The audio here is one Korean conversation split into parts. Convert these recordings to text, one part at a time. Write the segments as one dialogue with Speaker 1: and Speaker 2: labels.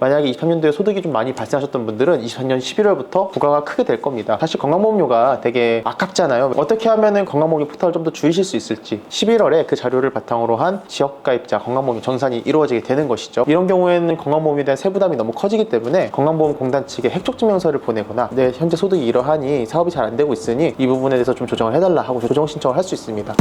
Speaker 1: 만약에 23년도에 소득이 좀 많이 발생하셨던 분들은 24년 11월부터 부과가 크게 될 겁니다. 사실 건강보험료가 되게 아깝잖아요. 어떻게 하면 건강보험료 포탈을 좀 더 줄이실 수 있을지 11월에 그 자료를 바탕으로 한 지역가입자 건강보험료 정산이 이루어지게 되는 것이죠. 이런 경우에는 건강보험에 대한 세부담이 너무 커지기 때문에 건강보험공단 측에 획족증명서를 보내거나 내 현재 소득이 이러하니 사업이 잘 안 되고 있으니 이 부분에 대해서 좀 조정을 해달라 하고 조정 신청을 할 수 있습니다.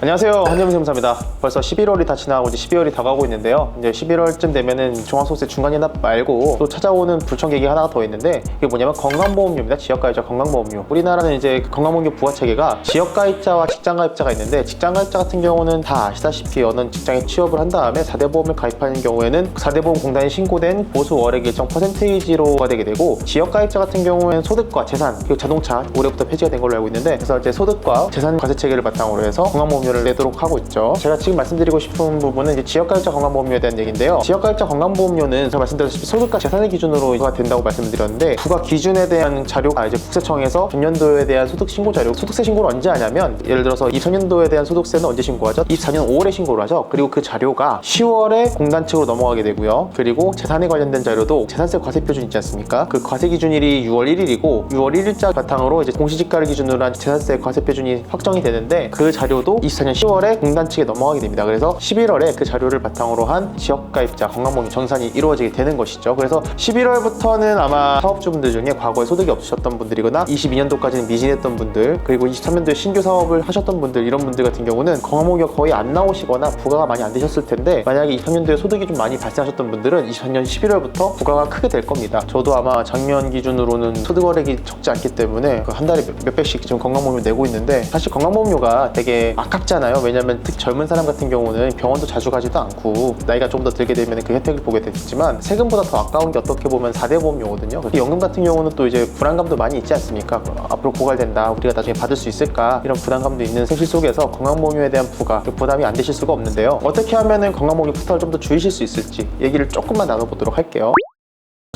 Speaker 1: 안녕하세요, 한재무세무사입니다. 벌써 11월이 다 지나고 이제 12월이 다 가고 있는데요. 이제 11월쯤 되면은 종합소득세 중간이납 말고 또 찾아오는 불청객이 하나가 더 있는데, 이게 뭐냐면 건강보험료입니다. 지역가입자 건강보험료. 우리나라는 이제 건강보험료 부과 체계가 지역가입자와 직장가입자가 있는데, 직장가입자 같은 경우는 다 아시다시피 어느 직장에 취업을 한 다음에 4대 보험을 가입하는 경우에는 4대 보험공단에 신고된 보수 월액 일정 퍼센테이지로 부과되게 되고, 지역가입자 같은 경우에는 소득과 재산 그리고 자동차 올해부터 폐지가 된 걸로 알고 있는데, 그래서 이제 소득과 재산 과세 체계를 바탕으로 해서 건강보험료 를 내도록 하고 있죠. 제가 지금 말씀드리고 싶은 부분은 이제 지역가입자 건강보험료에 대한 얘기인데요. 지역가입자 건강보험료는 제가 말씀드렸다시피 소득과 재산의 기준으로 부과가 된다고 말씀드렸는데, 부과 기준에 대한 자료가 이제 국세청에서 전년도에 대한 소득 신고 자료, 소득세 신고를 언제 하냐면, 예를 들어서 2000년도에 대한 소득세는 언제 신고하죠? 24년 5월에 신고를 하죠. 그리고 그 자료가 10월에 공단 측으로 넘어가게 되고요. 그리고 재산에 관련된 자료도 재산세 과세 표준 있지 않습니까? 그 과세 기준일이 6월 1일이고 6월 1일자 바탕으로 이제 공시지가를 기준으로 한 재산세 과세 표준이 확정이 되는데, 그 자료도 24년 10월에 공단 측에 넘어가게 됩니다. 그래서 11월에 그 자료를 바탕으로 한 지역가입자 건강보험료 정산이 이루어지게 되는 것이죠. 그래서 11월부터는 아마 사업주분들 중에 과거에 소득이 없으셨던 분들이거나 22년도까지는 미진했던 분들, 그리고 23년도에 신규 사업을 하셨던 분들, 이런 분들 같은 경우는 건강보험료가 거의 안 나오시거나 부과가 많이 안 되셨을 텐데, 만약에 23년도에 소득이 좀 많이 발생하셨던 분들은 24년 11월부터 부과가 크게 될 겁니다. 저도 아마 작년 기준으로는 소득월액이 적지 않기 때문에 한 달에 몇백씩 지금 건강보험료 내고 있는데, 사실 건강보험료가 되게 아깝잖아요. 왜냐면 특히 젊은 사람 같은 경우는 병원도 자주 가지도 않고 나이가 좀 더 들게 되면 그 혜택을 보게 되겠지만, 세금보다 더 아까운 게 어떻게 보면 4대 보험료거든요. 연금 같은 경우는 또 이제 불안감도 많이 있지 않습니까? 앞으로 고갈된다, 우리가 나중에 받을 수 있을까, 이런 부담감도 있는 현실 속에서 건강보험료에 대한 부담이 안 되실 수가 없는데요. 어떻게 하면 건강보험료 포탈을 좀 더 줄이실 수 있을지 얘기를 조금만 나눠보도록 할게요.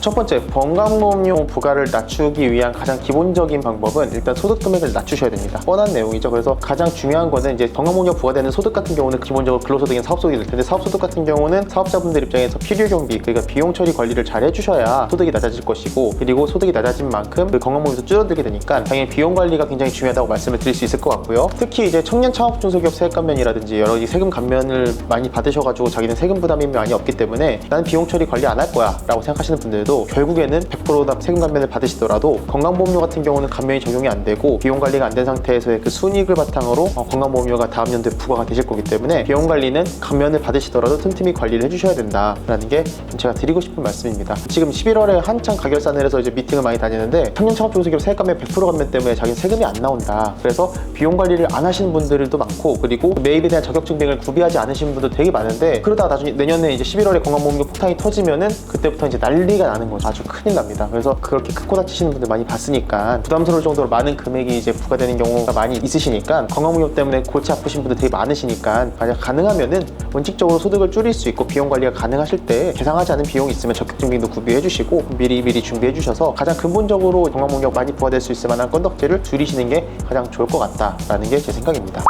Speaker 1: 첫 번째, 건강보험료 부과를 낮추기 위한 가장 기본적인 방법은 일단 소득 금액을 낮추셔야 됩니다. 뻔한 내용이죠. 그래서 가장 중요한 거는 이제 건강보험료 부과되는 소득 같은 경우는 기본적으로 근로소득이나 사업소득이 될 텐데, 사업소득 같은 경우는 사업자분들 입장에서 필요경비, 그러니까 비용 처리 관리를 잘 해주셔야 소득이 낮아질 것이고, 그리고 소득이 낮아진 만큼 그 건강보험료도 줄어들게 되니까 당연히 비용 관리가 굉장히 중요하다고 말씀을 드릴 수 있을 것 같고요. 특히 이제 청년 창업 중소기업 세액 감면이라든지 여러 가지 세금 감면을 많이 받으셔가지고 자기는 세금 부담이 많이 없기 때문에 나는 비용 처리 관리 안 할 거야 라고 생각하시는 분들도 결국에는 100% 세금 감면을 받으시더라도 건강보험료 같은 경우는 감면이 적용이 안 되고, 비용 관리가 안 된 상태에서의 그 순이익을 바탕으로 건강보험료가 다음 연도에 부과가 되실 거기 때문에 비용 관리는 감면을 받으시더라도 틈틈이 관리를 해주셔야 된다라는 게 제가 드리고 싶은 말씀입니다. 지금 11월에 한창 가결산을 해서 이제 미팅을 많이 다니는데, 청년 창업 중소기업 세액 감면 100% 감면 때문에 자기는 세금이 안 나온다, 그래서 비용 관리를 안 하시는 분들도 많고, 그리고 매입에 대한 자격증빙을 구비하지 않으신 분도 되게 많은데, 그러다 나중에 내년에 이제 11월에 건강보험료 폭탄이 터지면은 그때부터 이제 난리가 나는 거죠. 아주 큰일 납니다. 그래서 그렇게 큰 코 다치시는 분들 많이 봤으니까, 부담스러울 정도로 많은 금액이 이제 부과되는 경우가 많이 있으시니까, 건강보험료 때문에 골치 아프신 분들 되게 많으시니까, 만약 가능하면은 원칙적으로 소득을 줄일 수 있고 비용 관리가 가능하실 때 계상하지 않은 비용이 있으면 적격증빙도 구비해 주시고 미리 준비해 주셔서 가장 근본적으로 건강보험료 많이 부과될 수 있을 만한 건덕지를 줄이시는 게 가장 좋을 것 같다라는 게 제 생각입니다.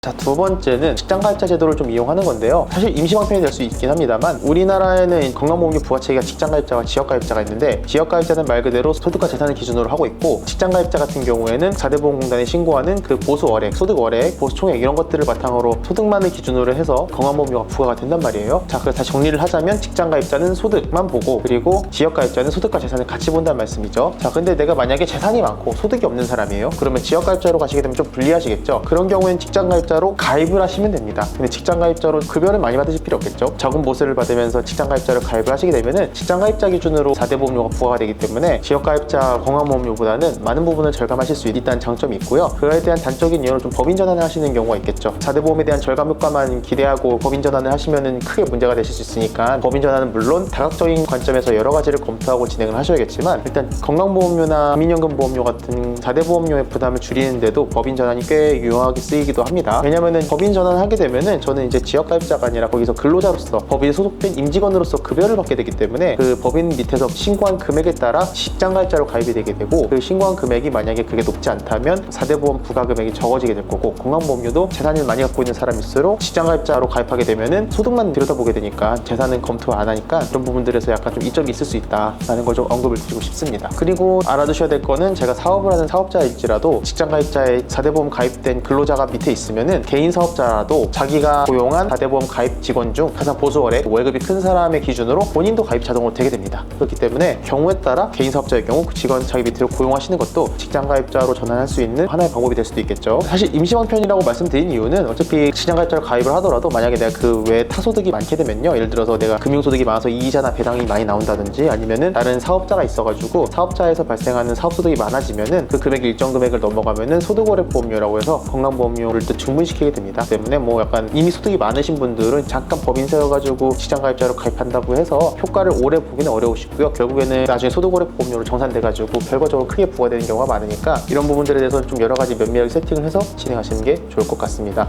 Speaker 1: 자, 두 번째는 직장가입자 제도를 좀 이용하는 건데요. 사실 임시방편이 될 수 있긴 합니다만, 우리나라에는 건강보험료 부과체계가 직장가입자와 지역가입자가 있는데, 지역가입자는 말 그대로 소득과 재산을 기준으로 하고 있고, 직장가입자 같은 경우에는 4대 보험공단에 신고하는 그 보수 월액, 소득 월액, 보수 총액 이런 것들을 바탕으로 소득만을 기준으로 해서 건강보험료가 부과가 된단 말이에요. 자, 그래서 다시 정리를 하자면, 직장가입자는 소득만 보고, 그리고 지역가입자는 소득과 재산을 같이 본다는 말씀이죠. 자, 근데 내가 만약에 재산이 많고 소득이 없는 사람이에요. 그러면 지역가입자로 가시게 되면 좀 불리하시겠죠. 그런 경우에는 직장가입자 로 가입을 하시면 됩니다. 근데 직장가입자로 급여를 많이 받으실 필요 없겠죠. 적은 보수를 받으면서 직장가입자로 가입을 하시게 되면은 직장가입자 기준으로 4대 보험료가 부과가 되기 때문에 지역가입자 건강보험료보다는 많은 부분을 절감하실 수 있다는 장점이 있고요. 그에 대한 단적인 이유로 좀 법인 전환을 하시는 경우가 있겠죠. 4대 보험에 대한 절감 효과만 기대하고 법인 전환을 하시면은 크게 문제가 되실 수 있으니까, 법인 전환은 물론 다각적인 관점에서 여러 가지를 검토하고 진행을 하셔야겠지만, 일단 건강보험료나 국민연금보험료 같은 4대 보험료의 부담을 줄이는데도 법인 전환이 꽤 유용하게 쓰이기도 합니다. 왜냐면 왜냐면은 법인 전환하게 되면은 저는 이제 지역가입자가 아니라 거기서 근로자로서 법인에 소속된 임직원으로서 급여를 받게 되기 때문에 그 법인 밑에서 신고한 금액에 따라 직장가입자로 가입이 되게 되고, 그 신고한 금액이 만약에 그게 높지 않다면 4대 보험 부과 금액이 적어지게 될 거고, 건강보험료도 재산을 많이 갖고 있는 사람일수록 직장가입자로 가입하게 되면은 소득만 들여다보게 되니까 재산은 검토 안 하니까 그런 부분들에서 약간 좀 이점이 있을 수 있다라는 걸 좀 언급을 드리고 싶습니다. 그리고 알아두셔야 될 거는, 제가 사업을 하는 사업자일지라도 직장가입자에 4대 보험 가입된 근로자가 밑에 있으면은 개인 사업자라도 자기가 고용한 4대 보험 가입 직원 중 가장 보수월에 월급이 큰 사람의 기준으로 본인도 가입 자동으로 되게 됩니다. 그렇기 때문에 경우에 따라 개인 사업자의 경우 그 직원 자기 밑으로 고용하시는 것도 직장가입자로 전환할 수 있는 하나의 방법이 될 수도 있겠죠. 사실 임시방편이라고 말씀드린 이유는 어차피 직장가입자로 가입을 하더라도 만약에 내가 그 외에 타소득이 많게 되면요, 예를 들어서 내가 금융소득이 많아서 이자나 배당이 많이 나온다든지, 아니면은 다른 사업자가 있어가지고 사업자에서 발생하는 사업소득이 많아지면은 그 금액이 일정 금액을 넘어가면은 소득월액보험료라고 해서 건강보험료를 또 중분시키게 됩니다. 때문에 뭐 약간 이미 소득이 많으신 분들은 잠깐 법인 세워가지고 직장가입자로 가입한다고 해서 효과를 오래 보기는 어려우시고요. 결국에는 나중에 소득월액보험료로 정산돼가지고 결과적으로 크게 부과되는 경우가 많으니까 이런 부분들에 대해서는 좀 여러 가지 면밀하게 세팅을 해서 진행하시는 게 좋을 것 같습니다.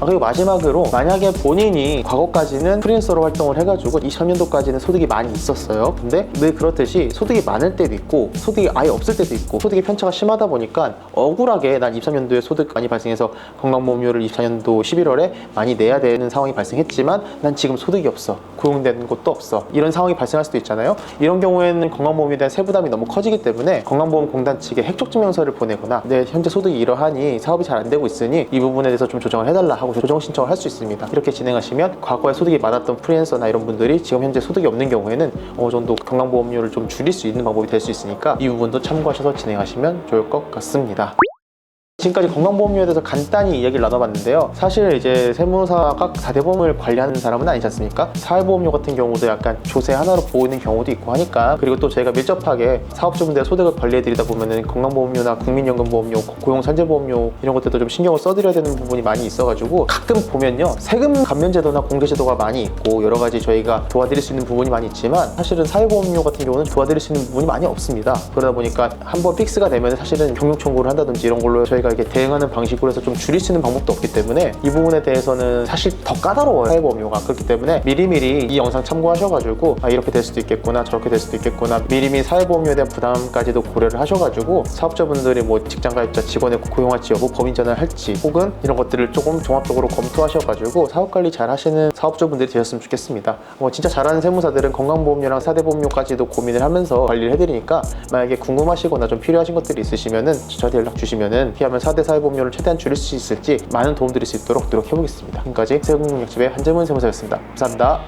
Speaker 1: 그리고 마지막으로, 만약에 본인이 과거까지는 프리랜서로 활동을 해가지고 23년도까지는 소득이 많이 있었어요. 근데 늘 그렇듯이 소득이 많을 때도 있고 소득이 아예 없을 때도 있고 소득의 편차가 심하다 보니까 억울하게 난 23년도에 소득 많이 발생해서 건강보험료를 24년도 11월에 많이 내야 되는 상황이 발생했지만 난 지금 소득이 없어, 고용되는 곳도 없어, 이런 상황이 발생할 수도 있잖아요. 이런 경우에는 건강보험에 대한 세부담이 너무 커지기 때문에 건강보험공단 측에 획족증명서를 보내거나 내 현재 소득이 이러하니 사업이 잘 안 되고 있으니 이 부분에 대해서 좀 조정을 해달라 하고 조정 신청을 할 수 있습니다. 이렇게 진행하시면 과거에 소득이 많았던 프리랜서나 이런 분들이 지금 현재 소득이 없는 경우에는 어느 정도 건강보험료를 좀 줄일 수 있는 방법이 될 수 있으니까 이 부분도 참고하셔서 진행하시면 좋을 것 같습니다. 지금까지 건강보험료에 대해서 간단히 이야기를 나눠봤는데요. 사실 이제 세무사가 4대 보험을 관리하는 사람은 아니지 않습니까? 사회보험료 같은 경우도 약간 조세 하나로 보이는 경우도 있고 하니까, 그리고 또 저희가 밀접하게 사업주분들의 소득을 관리해드리다 보면은 건강보험료나 국민연금보험료, 고용산재보험료 이런 것들도 좀 신경을 써드려야 되는 부분이 많이 있어가지고 가끔 보면요, 세금 감면제도나 공제제도가 많이 있고 여러 가지 저희가 도와드릴 수 있는 부분이 많이 있지만 사실은 사회보험료 같은 경우는 도와드릴 수 있는 부분이 많이 없습니다. 그러다 보니까 한번 픽스가 되면 사실은 경력 청구를 한다든지 이런 걸로 저희가 이렇게 대응하는 방식으로 해서 좀 줄일 수 있는 방법도 없기 때문에 이 부분에 대해서는 사실 더 까다로워요, 사회보험료가. 그렇기 때문에 미리미리 이 영상 참고하셔가지고 이렇게 될 수도 있겠구나, 저렇게 될 수도 있겠구나, 미리미리 사회보험료에 대한 부담까지도 고려를 하셔가지고 사업자분들이 뭐 직장가입자 직원을 고용할지 여부, 법인 전환할지 혹은 이런 것들을 조금 종합적으로 검토하셔가지고 사업관리 잘 하시는 사업주분들이 되셨으면 좋겠습니다. 진짜 잘하는 세무사들은 건강보험료랑 4대 보험료까지도 고민을 하면서 관리를 해드리니까, 만약에 궁금하시거나 좀 필요하신 것들이 있으시면은 저한테 연락 주시면은 피하면 4대 사회보험료를 최대한 줄일 수 있을지 많은 도움 드릴 수 있도록 노력해보겠습니다. 지금까지 세금공략집의 한재문 세무사였습니다. 감사합니다.